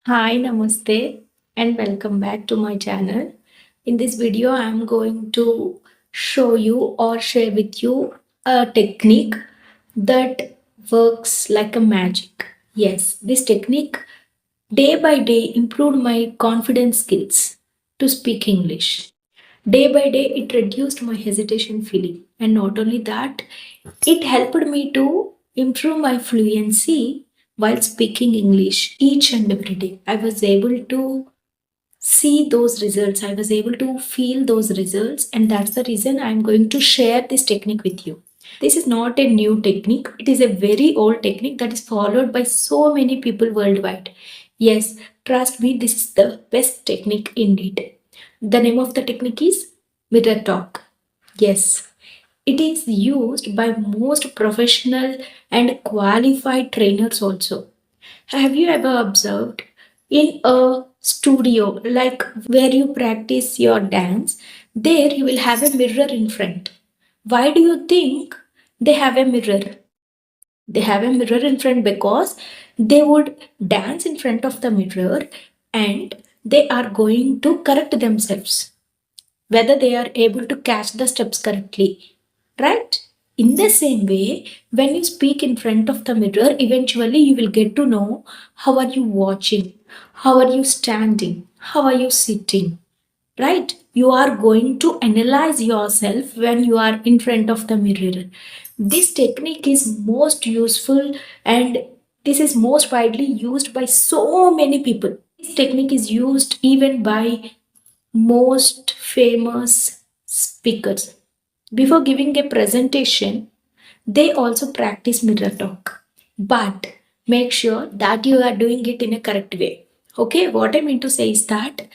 Hi, Namaste, and welcome back to my channel. In this video, I am going to show you or share with you a technique that works like a magic. Yes, this technique day by day improved my confidence skills to speak English. Day by day, it reduced my hesitation feeling, and not only that, it helped me to improve my fluency while speaking English each and every day. I was able to see those results, I was able to feel those results, and that's the reason I'm going to share this technique with you. This is not a new technique, it is a very old technique that is followed by so many people worldwide. Yes, trust me, this is the best technique indeed. The name of the technique is mirror talk. Yes, it is used by most professional and qualified trainers also. Have you ever observed in a studio, like where you practice your dance, there you will have a mirror in front. Why do you think they have a mirror? They have a mirror in front because they would dance in front of the mirror and they are going to correct themselves whether they are able to catch the steps correctly, right? In the same way, when you speak in front of the mirror, eventually you will get to know how are you watching, how are you standing, how are you sitting, right? You are going to analyze yourself when you are in front of the mirror. This technique is most useful and this is most widely used by so many people. This technique is used even by most famous speakers. Before giving a presentation, they also practice mirror talk. But make sure that you are doing it in a correct way. Okay, what I mean to say is that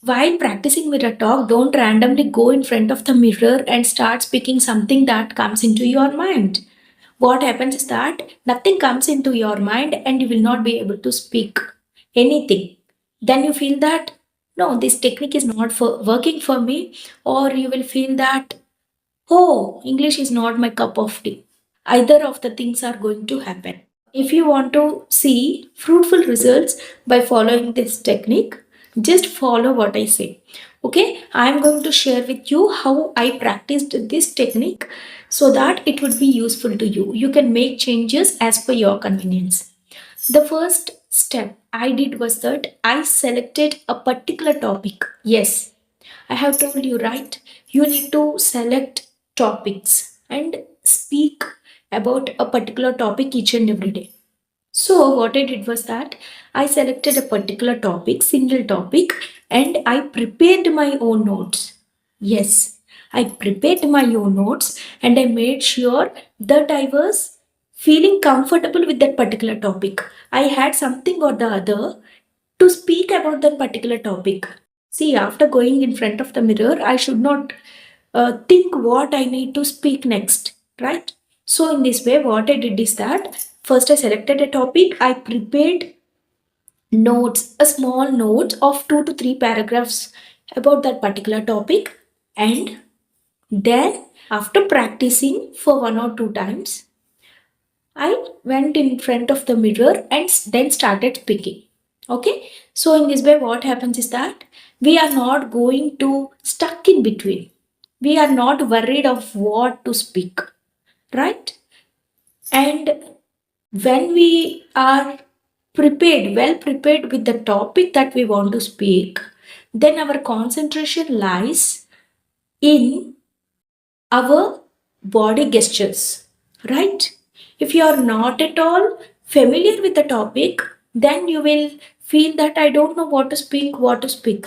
while practicing mirror talk, don't randomly go in front of the mirror and start speaking something that comes into your mind. What happens is that nothing comes into your mind and you will not be able to speak anything. Then you feel that no, this technique is not working for me, or you will feel that oh, English is not my cup of tea. Either of the things are going to happen. If you want to see fruitful results by following this technique, just follow what I say. Okay, I am going to share with you how I practiced this technique so that it would be useful to you. You can make changes as per your convenience. The first step I did was that I selected a particular topic. Yes, I have told you, right? You need to select topics and speak about a particular topic each and every day. So, what I did was that I selected a particular topic, single topic, and I prepared my own notes. Yes, I prepared my own notes and I made sure that I was feeling comfortable with that particular topic. I had something or the other to speak about that particular topic. See, after going in front of the mirror, I should not think what I need to speak next, right? So, in this way, what I did is that first I selected a topic, I prepared notes, a small note of 2 to 3 paragraphs about that particular topic, and then after practicing for 1 or 2 times, I went in front of the mirror and then started speaking. Okay, so in this way, what happens is that we are not going to stuck in between. We are not worried of what to speak, right? And when we are prepared, well prepared with the topic that we want to speak, then our concentration lies in our body gestures, right? If you are not at all familiar with the topic, then you will feel that I don't know what to speak,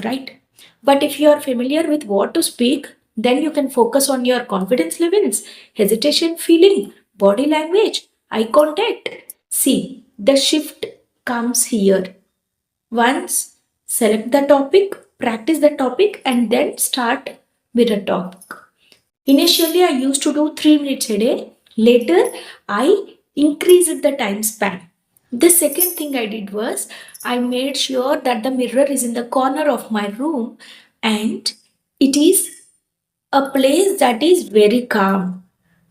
right? But if you are familiar with what to speak, then you can focus on your confidence levels, hesitation feeling, body language, eye contact. See, the shift comes here. Once select the topic, practice the topic, and then start with the topic. Initially, I used to do 3 minutes a day. Later, I increased the time span. The second thing I did was I made sure that the mirror is in the corner of my room and it is a place that is very calm,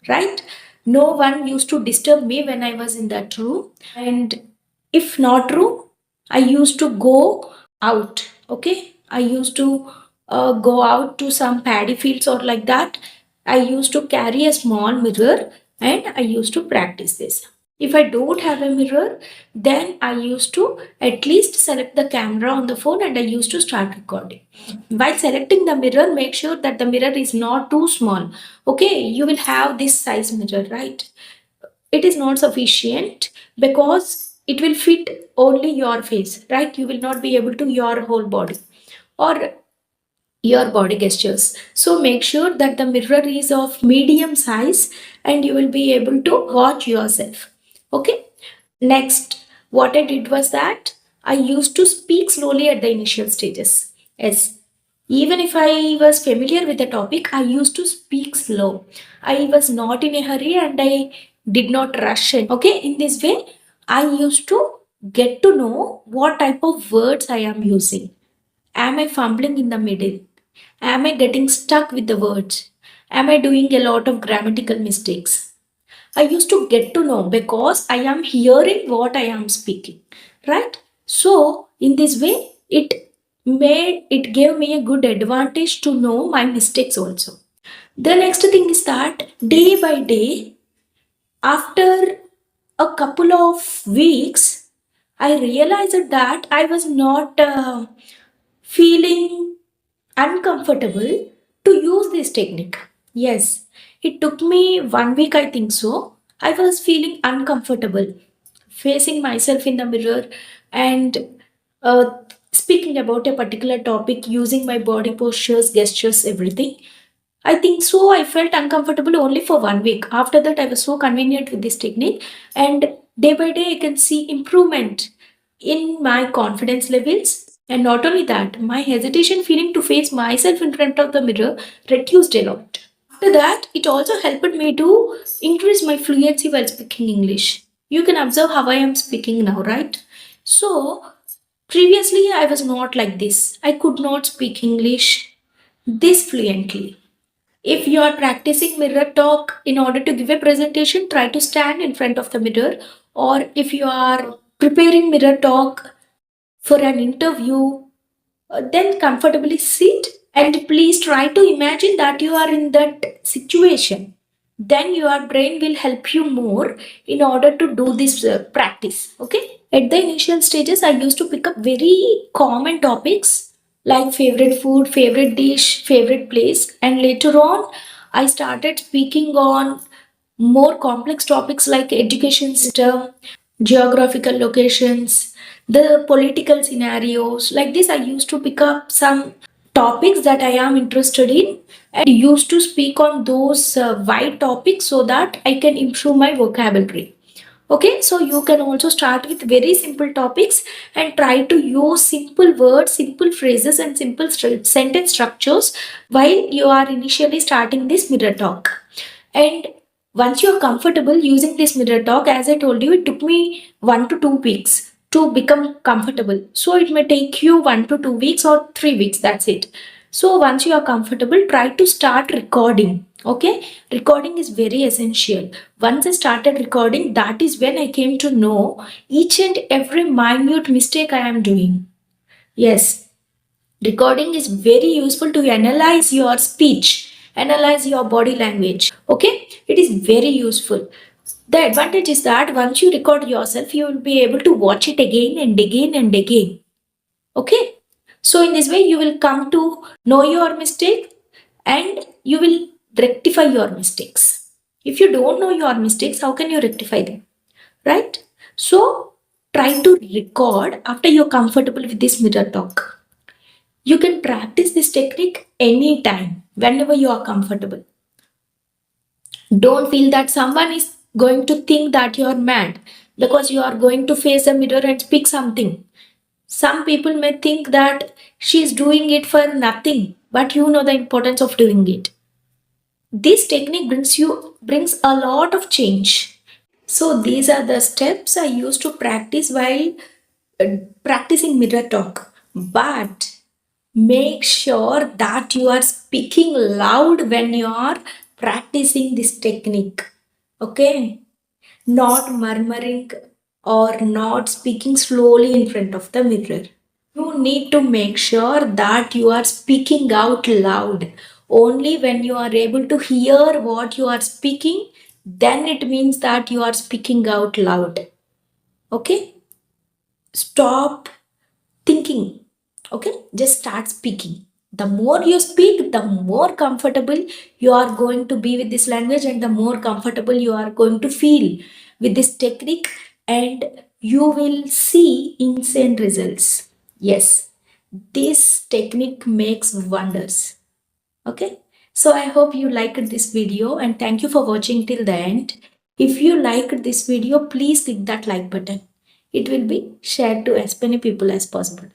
right? No one used to disturb me when I was in that room. And if not true, I used to go out. Okay, I used to go out to some paddy fields or like that. I used to carry a small mirror and I used to practice this. If I don't have a mirror, then I used to at least select the camera on the phone and I used to start recording. While selecting the mirror, make sure that the mirror is not too small. Okay, you will have this size mirror, right? It is not sufficient because it will fit only your face, right? You will not be able to your whole body or your body gestures. So make sure that the mirror is of medium size and you will be able to watch yourself. Okay. Next, what I did was that I used to speak slowly at the initial stages. Yes. Even if I was familiar with the topic, I used to speak slow. I was not in a hurry and I did not rush it. Okay, in this way, I used to get to know what type of words I am using. Am I fumbling in the middle? Am I getting stuck with the words? Am I doing a lot of grammatical mistakes? I used to get to know because I am hearing what I am speaking, right? So, in this way, it gave me a good advantage to know my mistakes also. The next thing is that day by day, after a couple of weeks, I realized that I was not feeling uncomfortable to use this technique. Yes, it took me 1 week, I think so. I was feeling uncomfortable facing myself in the mirror and uh, speaking about a particular topic using my body postures, gestures, everything. I think so. I felt uncomfortable only for 1 week. After that, I was so convenient with this technique, and day by day, I can see improvement in my confidence levels. And not only that, my hesitation feeling to face myself in front of the mirror reduced a lot. After that, it also helped me to increase my fluency while speaking English. You can observe how I am speaking now, right? So, previously, I was not like this. I could not speak English this fluently. If you are practicing mirror talk in order to give a presentation, try to stand in front of the mirror. Or if you are preparing mirror talk for an interview, then comfortably sit and please try to imagine that you are in that situation. Then your brain will help you more in order to do this practice. Okay. At the initial stages, I used to pick up very common topics like favorite food, favorite dish, favorite place, and later on, I started speaking on more complex topics like education system, geographical locations, the political scenarios. Like this, I used to pick up some topics that I am interested in and used to speak on those wide topics so that I can improve my vocabulary. Okay, so you can also start with very simple topics and try to use simple words, simple phrases, and simple sentence structures while you are initially starting this mirror talk. And once you're comfortable using this mirror talk, as I told you, it took me 1 to 2 weeks to become comfortable. So it may take you 1 to 2 weeks or 3 weeks, that's it. So once you are comfortable, try to start recording. Okay, recording is very essential. Once I started recording, that is when I came to know each and every minute mistake I am doing. Yes, recording is very useful to analyze your speech, analyze your body language. Okay, it is very useful. The advantage is that once you record yourself, you will be able to watch it again and again and again. Okay, so in this way, you will come to know your mistake and you will rectify your mistakes. If you don't know your mistakes, how can you rectify them? Right? So, try to record after you're comfortable with this mirror talk. You can practice this technique anytime, whenever you are comfortable. Don't feel that someone is going to think that you are mad because you are going to face a mirror and speak something. Some people may think that she is doing it for nothing, but you know the importance of doing it. This technique brings a lot of change. So these are the steps I used to practice while uh, practicing mirror talk. But make sure that you are speaking loud when you are practicing this technique. Okay? Not murmuring or not speaking slowly in front of the mirror. You need to make sure that you are speaking out loud. Only when you are able to hear what you are speaking, then it means that you are speaking out loud. Okay? Stop thinking. Okay? Just start speaking. The more you speak, the more comfortable you are going to be with this language, and the more comfortable you are going to feel with this technique, and you will see insane results. Yes, this technique makes wonders. Okay, so I hope you liked this video, and thank you for watching till the end. If you liked this video, please click that like button. It will be shared to as many people as possible.